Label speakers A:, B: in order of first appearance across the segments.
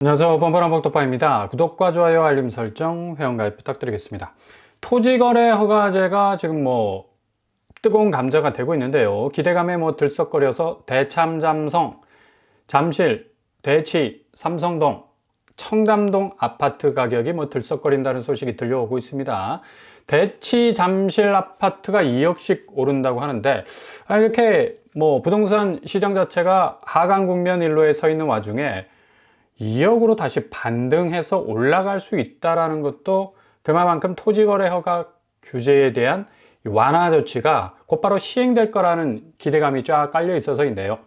A: 안녕하세요. 뻔뻔한 복덕방입니다. 구독과 좋아요, 알림 설정, 회원가입 부탁드리겠습니다. 토지거래 허가제가 지금 뜨거운 감자가 되고 있는데요. 기대감에 들썩거려서 대참잠성, 잠실, 대치, 삼성동, 청담동 아파트 가격이 들썩거린다는 소식이 들려오고 있습니다. 대치, 잠실 아파트가 2억씩 오른다고 하는데, 이렇게 부동산 시장 자체가 하강 국면 일로에 서 있는 와중에 2억으로 다시 반등해서 올라갈 수 있다는 것도 그만큼 토지거래 허가 규제에 대한 완화 조치가 곧바로 시행될 거라는 기대감이 쫙 깔려 있어서인데요.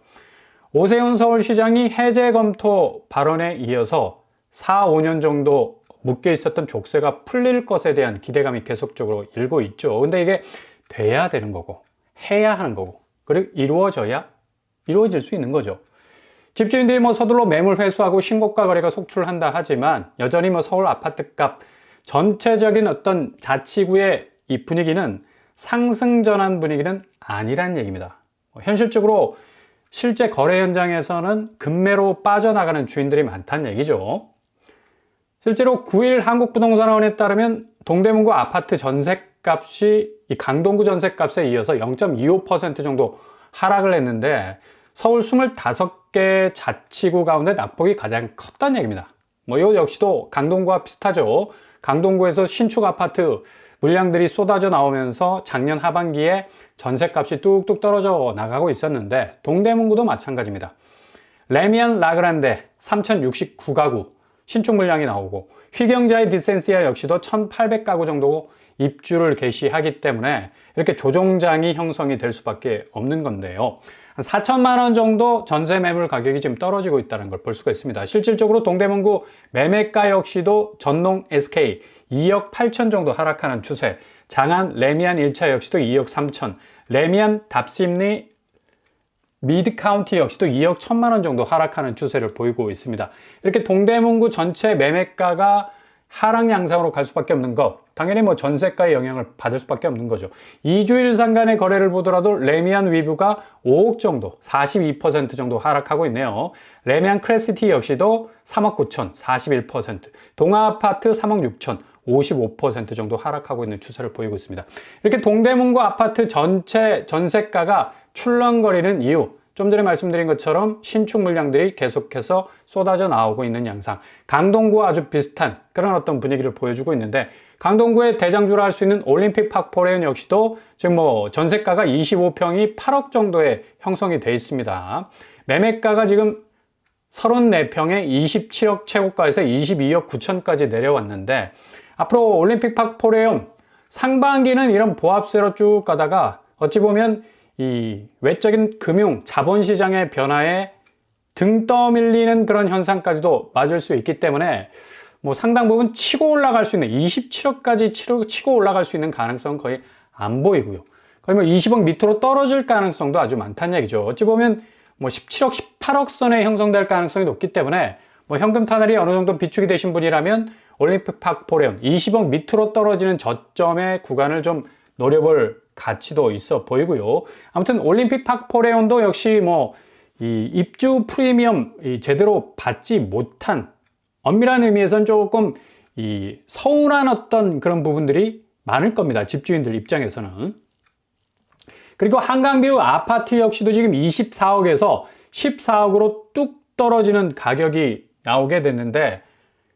A: 오세훈 서울시장이 해제 검토 발언에 이어서 4, 5년 정도 묶여 있었던 족쇄가 풀릴 것에 대한 기대감이 계속적으로 일고 있죠. 근데 이게 돼야 되는 거고, 해야 하는 거고, 그리고 이루어져야 이루어질 수 있는 거죠. 집주인들이 서둘러 매물 회수하고 신고가 거래가 속출한다 하지만 여전히 서울 아파트값 전체적인 어떤 자치구의 이 분위기는 상승 전환 분위기는 아니란 얘기입니다. 현실적으로 실제 거래 현장에서는 급매로 빠져나가는 주인들이 많다는 얘기죠. 실제로 9일 한국부동산원에 따르면 동대문구 아파트 전셋값이 이 강동구 전셋값에 이어서 0.25% 정도 하락을 했는데 서울 25개 자치구 가운데 낙폭이 가장 컸다는 얘기입니다. 이거 역시도 강동구와 비슷하죠. 강동구에서 신축 아파트 물량들이 쏟아져 나오면서 작년 하반기에 전셋값이 뚝뚝 떨어져 나가고 있었는데 동대문구도 마찬가지입니다. 레미안 라그란데 3069가구 신축 물량이 나오고 휘경자의 디센시아 역시도 1800가구 정도 입주를 개시하기 때문에 이렇게 조종장이 형성이 될 수밖에 없는 건데요. 한 4천만 원 정도 전세 매물 가격이 지금 떨어지고 있다는 걸 볼 수가 있습니다. 실질적으로 동대문구 매매가 역시도 전농 SK 2억 8천 정도 하락하는 추세, 장안 레미안 1차 역시도 2억 3천, 레미안 답심리 미드카운티 역시도 2억 1천만 원 정도 하락하는 추세를 보이고 있습니다. 이렇게 동대문구 전체 매매가가 하락 양상으로 갈 수밖에 없는 것, 당연히 전세가의 영향을 받을 수밖에 없는 거죠. 2주일 상간의 거래를 보더라도 레미안 위브가 5억 정도, 42% 정도 하락하고 있네요. 레미안 크레시티 역시도 3억 9천, 41%, 동아아파트 3억 6천, 55% 정도 하락하고 있는 추세를 보이고 있습니다. 이렇게 동대문구 아파트 전체 전세가가 출렁거리는 이유, 좀 전에 말씀드린 것처럼 신축 물량들이 계속해서 쏟아져 나오고 있는 양상, 강동구와 아주 비슷한 그런 어떤 분위기를 보여주고 있는데, 강동구의 대장주라 할 수 있는 올림픽 파크포레온 역시도 지금 전세가가 25평이 8억 정도에 형성이 돼 있습니다. 매매가가 지금 34평에 27억 최고가에서 22억 9천까지 내려왔는데, 앞으로 올림픽 파크포레온 상반기는 이런 보합세로 쭉 가다가 어찌 보면 이 외적인 금융 자본시장의 변화에 등 떠밀리는 그런 현상까지도 맞을 수 있기 때문에 상당 부분 치고 올라갈 수 있는 27억까지 치고 올라갈 수 있는 가능성은 거의 안 보이고요. 거의 20억 밑으로 떨어질 가능성도 아주 많다는 얘기죠. 어찌 보면 17억, 18억 선에 형성될 가능성이 높기 때문에 현금 타날이 어느 정도 비축이 되신 분이라면 올림픽 파크포레온 20억 밑으로 떨어지는 저점의 구간을 좀 노려볼 가치도 있어 보이고요. 아무튼 올림픽 파크포레온도 역시 이 입주 프리미엄 제대로 받지 못한, 엄밀한 의미에서는 조금 이 서운한 어떤 그런 부분들이 많을 겁니다. 집주인들 입장에서는. 그리고 한강뷰 아파트 역시도 지금 24억에서 14억으로 뚝 떨어지는 가격이 나오게 됐는데,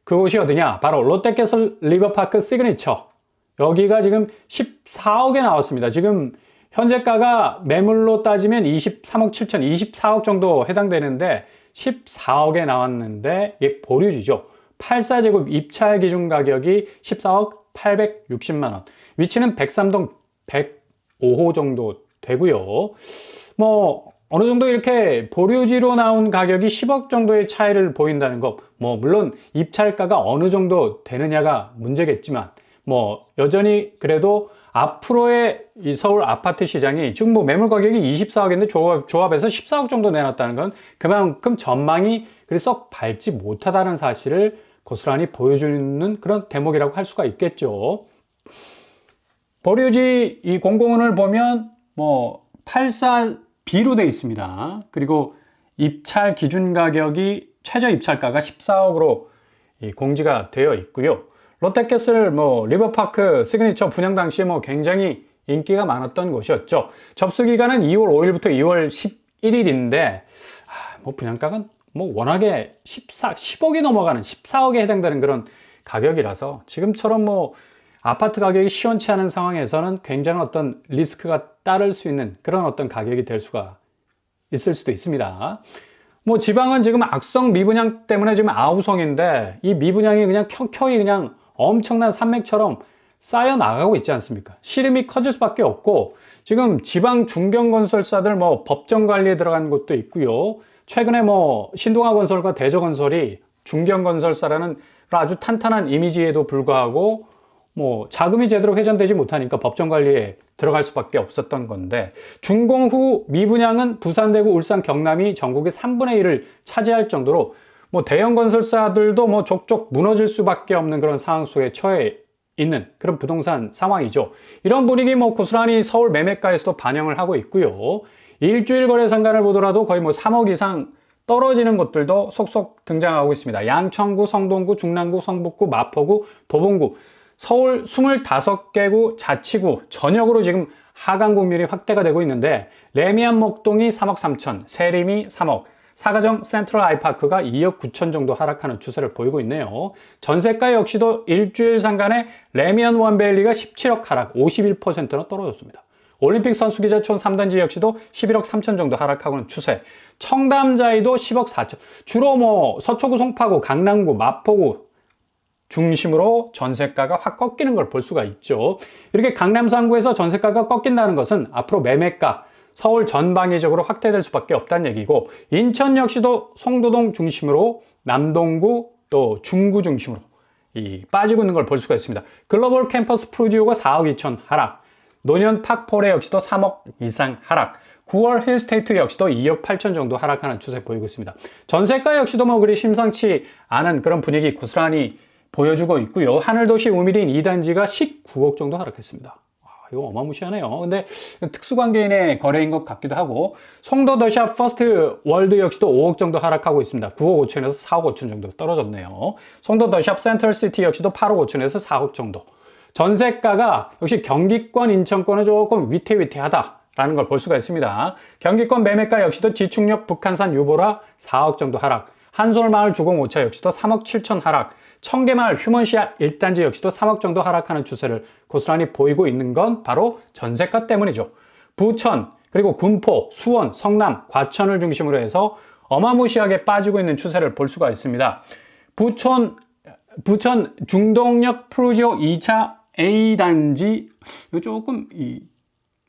A: 그곳이 어디냐? 바로 롯데캐슬 리버파크 시그니처. 여기가 지금 14억에 나왔습니다. 지금 현재가가 매물로 따지면 23억 7천, 24억 정도 해당되는데 14억에 나왔는데 이게 보류지죠. 84제곱 입찰 기준 가격이 14억 860만 원. 위치는 103동 105호 정도 되고요. 어느 정도 이렇게 보류지로 나온 가격이 10억 정도의 차이를 보인다는 것. 물론 입찰가가 어느 정도 되느냐가 문제겠지만 여전히 그래도 앞으로의 이 서울 아파트 시장이 지금 매물 가격이 24억인데 조합에서 14억 정도 내놨다는 건 그만큼 전망이 그리 썩 밝지 못하다는 사실을 고스란히 보여주는 그런 대목이라고 할 수가 있겠죠. 보류지 이 공공원을 보면 84B로 되어 있습니다. 그리고 입찰 기준 가격이 최저 입찰가가 14억으로 공지가 되어 있고요. 롯데캐슬 리버파크 시그니처 분양 당시에 굉장히 인기가 많았던 곳이었죠. 접수 기간은 2월 5일부터 2월 11일인데 분양가가 워낙에 10억이 넘어가는 14억에 해당되는 그런 가격이라서 지금처럼 아파트 가격이 시원치 않은 상황에서는 굉장한 어떤 리스크가 따를 수 있는 그런 어떤 가격이 될 수가 있을 수도 있습니다. 지방은 지금 악성 미분양 때문에 지금 아우성인데 이 미분양이 그냥 켜켜이 그냥 엄청난 산맥처럼 쌓여 나가고 있지 않습니까? 시름이 커질 수밖에 없고 지금 지방 중견건설사들 법정 관리에 들어간 곳도 있고요. 최근에 신동아건설과 대저건설이 중견건설사라는 아주 탄탄한 이미지에도 불구하고 자금이 제대로 회전되지 못하니까 법정 관리에 들어갈 수밖에 없었던 건데 준공 후 미분양은 부산, 대구, 울산, 경남이 전국의 3분의 1을 차지할 정도로 대형 건설사들도 족족 무너질 수밖에 없는 그런 상황 속에 처해 있는 그런 부동산 상황이죠. 이런 분위기 고스란히 서울 매매가에서도 반영을 하고 있고요. 일주일 거래 상가를 보더라도 거의 3억 이상 떨어지는 곳들도 속속 등장하고 있습니다. 양천구, 성동구, 중랑구, 성북구, 마포구, 도봉구, 서울 25개구 자치구 전역으로 지금 하강 국면이 확대가 되고 있는데 레미안 목동이 3억 3천, 세림이 3억, 사가정 센트럴 아이파크가 2억 9천 정도 하락하는 추세를 보이고 있네요. 전세가 역시도 일주일 상간에 레미안 원베일리가 17억 하락, 51%나 떨어졌습니다. 올림픽 선수기자촌 3단지 역시도 11억 3천 정도 하락하고는 추세. 청담자이도 10억 4천. 주로 서초구, 송파구, 강남구, 마포구 중심으로 전세가가 확 꺾이는 걸 볼 수가 있죠. 이렇게 강남 3구에서 전세가가 꺾인다는 것은 앞으로 매매가 서울 전방위적으로 확대될 수밖에 없다는 얘기고 인천 역시도 송도동 중심으로 남동구 또 중구 중심으로 빠지고 있는 걸 볼 수가 있습니다. 글로벌 캠퍼스 프루지오가 4억 2천 하락, 노년 팍포레 역시도 3억 이상 하락, 9월 힐스테이트 역시도 2억 8천 정도 하락하는 추세 보이고 있습니다. 전세가 역시도 그리 심상치 않은 그런 분위기 고스란히 보여주고 있고요. 하늘도시 우미린 2단지가 19억 정도 하락했습니다. 이거 어마무시하네요. 근데 특수관계인의 거래인 것 같기도 하고 송도 더샵 퍼스트 월드 역시도 5억 정도 하락하고 있습니다. 9억 5천에서 4억 5천 정도 떨어졌네요. 송도 더샵 센트럴시티 역시도 8억 5천에서 4억 정도. 전세가가 역시 경기권, 인천권은 조금 위태위태하다라는 걸 볼 수가 있습니다. 경기권 매매가 역시도 지축역 북한산 유보라 4억 정도 하락, 한솔마을 주공 5차 역시도 3억 7천 하락, 청계마을 휴먼시아 1단지 역시도 3억 정도 하락하는 추세를 고스란히 보이고 있는 건 바로 전세가 때문이죠. 부천, 그리고 군포, 수원, 성남, 과천을 중심으로 해서 어마무시하게 빠지고 있는 추세를 볼 수가 있습니다. 부천 중동역 프루지오 2차 A단지, 이거 조금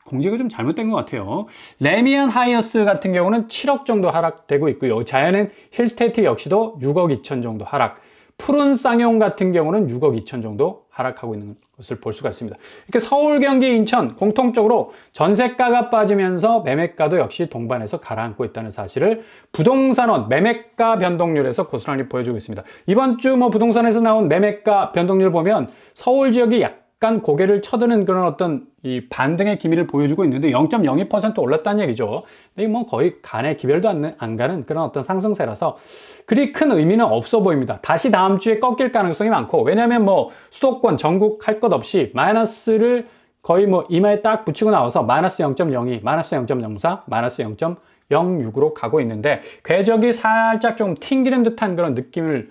A: 공지가 좀 잘못된 것 같아요. 레미안 하이어스 같은 경우는 7억 정도 하락되고 있고요. 자연은 힐스테이트 역시도 6억 2천 정도 하락, 푸른 쌍용 같은 경우는 6억 2천 정도 하락하고 있는 것을 볼 수가 있습니다. 이렇게 서울, 경기, 인천 공통적으로 전세가가 빠지면서 매매가도 역시 동반해서 가라앉고 있다는 사실을 부동산원 매매가 변동률에서 고스란히 보여주고 있습니다. 이번 주 부동산에서 나온 매매가 변동률 보면 서울 지역이 약간 고개를 쳐드는 그런 어떤 반등의 기미를 보여주고 있는데 0.02% 올랐다는 얘기죠. 근데 거의 간에 기별도 안 가는 그런 어떤 상승세라서 그리 큰 의미는 없어 보입니다. 다시 다음 주에 꺾일 가능성이 많고, 왜냐하면 수도권 전국 할 것 없이 마이너스를 거의 이마에 딱 붙이고 나와서 마이너스 0.02, 마이너스 0.04, 마이너스 0.06으로 가고 있는데 궤적이 살짝 좀 튕기는 듯한 그런 느낌을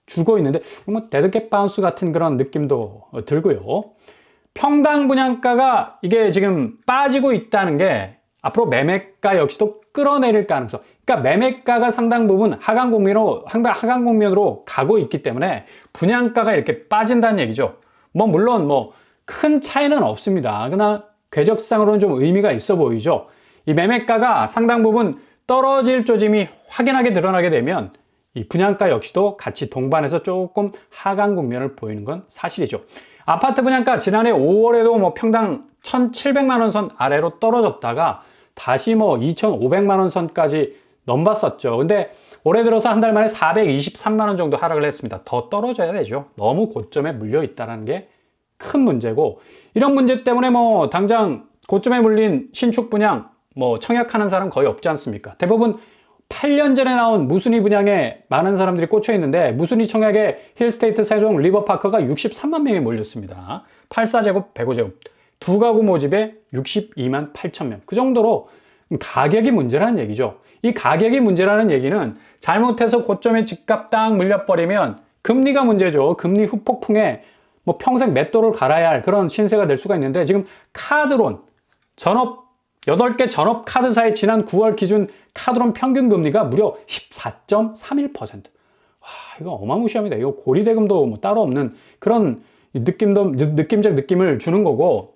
A: 주고 있는데 데드캣 바운스 같은 그런 느낌도 들고요. 평당 분양가가 이게 지금 빠지고 있다는 게 앞으로 매매가 역시도 끌어내릴 가능성. 그러니까 매매가가 상당 부분 하강 국면으로 가고 있기 때문에 분양가가 이렇게 빠진다는 얘기죠. 물론 큰 차이는 없습니다. 그러나 궤적상으로는 좀 의미가 있어 보이죠. 이 매매가가 상당 부분 떨어질 조짐이 확연하게 드러나게 되면 이 분양가 역시도 같이 동반해서 조금 하강 국면을 보이는 건 사실이죠. 아파트 분양가 지난해 5월에도 평당 1,700만 원 선 아래로 떨어졌다가 다시 2,500만 원 선까지 넘봤었죠. 근데 올해 들어서 한 달 만에 423만 원 정도 하락을 했습니다. 더 떨어져야 되죠. 너무 고점에 물려 있다는 게 큰 문제고, 이런 문제 때문에 당장 고점에 물린 신축 분양 청약하는 사람 거의 없지 않습니까? 대부분 8년 전에 나온 무순위 분양에 많은 사람들이 꽂혀 있는데 무순위 청약에 힐스테이트 세종 리버파크가 63만 명이 몰렸습니다. 84제곱 105제곱 두 가구 모집에 62만 8천 명. 그 정도로 가격이 문제라는 얘기죠. 이 가격이 문제라는 얘기는 잘못해서 고점에 집값 딱 물려버리면 금리가 문제죠. 금리 후폭풍에 뭐 평생 맷돌을 갈아야 할 그런 신세가 될 수가 있는데 지금 카드론 전업 8개 전업 카드사의 지난 9월 기준 카드론 평균 금리가 무려 14.31%. 와, 이거 어마무시합니다. 이거 고리대금도 뭐 따로 없는 그런 느낌적 느낌을 주는 거고,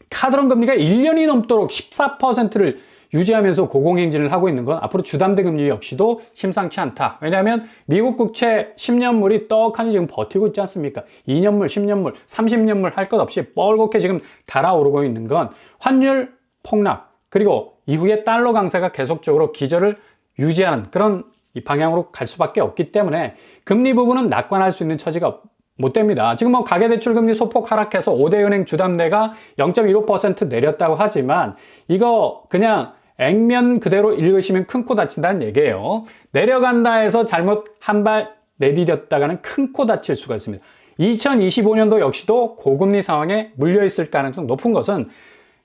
A: 카드론 금리가 1년이 넘도록 14%를 유지하면서 고공행진을 하고 있는 건 앞으로 주담대 금리 역시도 심상치 않다. 왜냐하면 미국 국채 10년물이 떡하니 지금 버티고 있지 않습니까? 2년물, 10년물, 30년물 할 것 없이 뻘겋게 지금 달아오르고 있는 건 환율 폭락, 그리고 이후에 달러 강세가 계속적으로 기저를 유지하는 그런 이 방향으로 갈 수밖에 없기 때문에 금리 부분은 낙관할 수 있는 처지가 못 됩니다. 지금 뭐 가계대출금리 소폭 하락해서 5대 은행 주담대가 0.15% 내렸다고 하지만 이거 그냥 액면 그대로 읽으시면 큰 코 다친다는 얘기예요. 내려간다 해서 잘못 한 발 내디뎠다가는 큰 코 다칠 수가 있습니다. 2025년도 역시도 고금리 상황에 물려 있을 가능성 높은 것은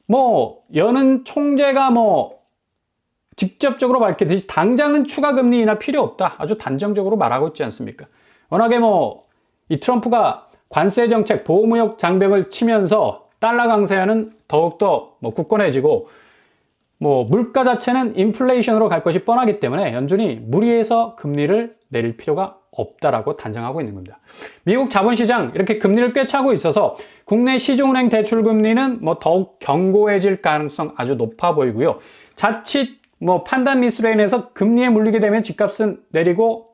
A: 뭐 여는 총재가 뭐 직접적으로 밝히듯이 당장은 추가 금리 인하 필요 없다. 아주 단정적으로 말하고 있지 않습니까? 워낙에 뭐 이 트럼프가 관세 정책, 보호무역 장벽을 치면서 달러 강세는 더욱더 뭐 굳건해지고 뭐 물가 자체는 인플레이션으로 갈 것이 뻔하기 때문에 연준이 무리해서 금리를 내릴 필요가 없다라고 단정하고 있는 겁니다. 미국 자본시장 이렇게 금리를 꿰차고 있어서 국내 시중은행 대출 금리는 뭐 더욱 견고해질 가능성 아주 높아 보이고요. 자칫 뭐 판단 미스로 인해서 금리에 물리게 되면 집값은 내리고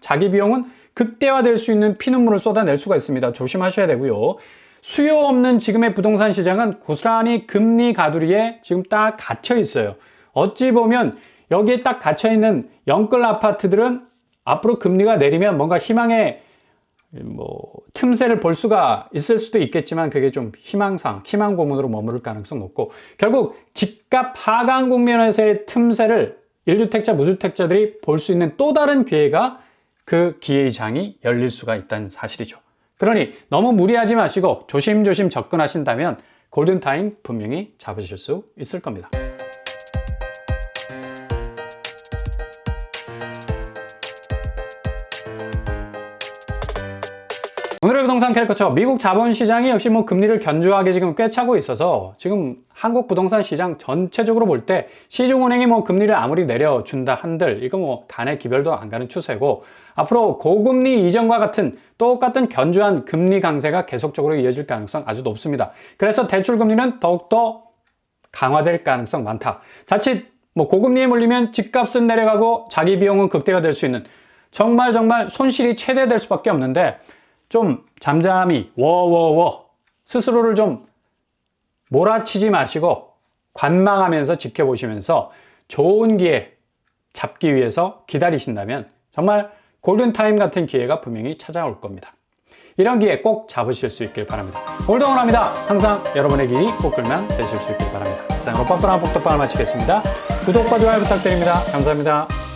A: 자기 비용은 극대화될 수 있는 피눈물을 쏟아낼 수가 있습니다. 조심하셔야 되고요. 수요 없는 지금의 부동산 시장은 고스란히 금리 가두리에 지금 딱 갇혀 있어요. 어찌 보면 여기에 딱 갇혀 있는 영끌 아파트들은 앞으로 금리가 내리면 뭔가 희망의 틈새를 볼 수가 있을 수도 있겠지만 그게 좀 희망 고문으로 머무를 가능성 높고, 결국 집값 하강 국면에서의 틈새를 1주택자, 무주택자들이 볼 수 있는 또 다른 기회가 그 기회의 장이 열릴 수가 있다는 사실이죠. 그러니 너무 무리하지 마시고 조심조심 접근하신다면 골든타임 분명히 잡으실 수 있을 겁니다. 오늘의 부동산 캐릭터처 미국 자본시장이 역시 뭐 금리를 견조하게 지금 꿰차고 있어서 지금 한국 부동산 시장 전체적으로 볼 때 시중은행이 뭐 금리를 아무리 내려준다 한들 이거 뭐 간의 기별도 안 가는 추세고, 앞으로 고금리 이전과 같은 똑같은 견조한 금리 강세가 계속적으로 이어질 가능성 아주 높습니다. 그래서 대출 금리는 더욱더 강화될 가능성 많다. 자칫 뭐 고금리에 물리면 집값은 내려가고 자기 비용은 극대화될 수 있는 정말 손실이 최대될 수밖에 없는데, 좀 잠잠히 스스로를 좀 몰아치지 마시고 관망하면서 지켜보시면서 좋은 기회 잡기 위해서 기다리신다면 정말 골든타임 같은 기회가 분명히 찾아올 겁니다. 이런 기회 꼭 잡으실 수 있길 바랍니다. 오늘도 응원합니다. 항상 여러분의 길이 꽃길만 되실 수 있길 바랍니다. 이상으로 뻔뻔한 복덕방을 마치겠습니다. 구독과 좋아요 부탁드립니다. 감사합니다.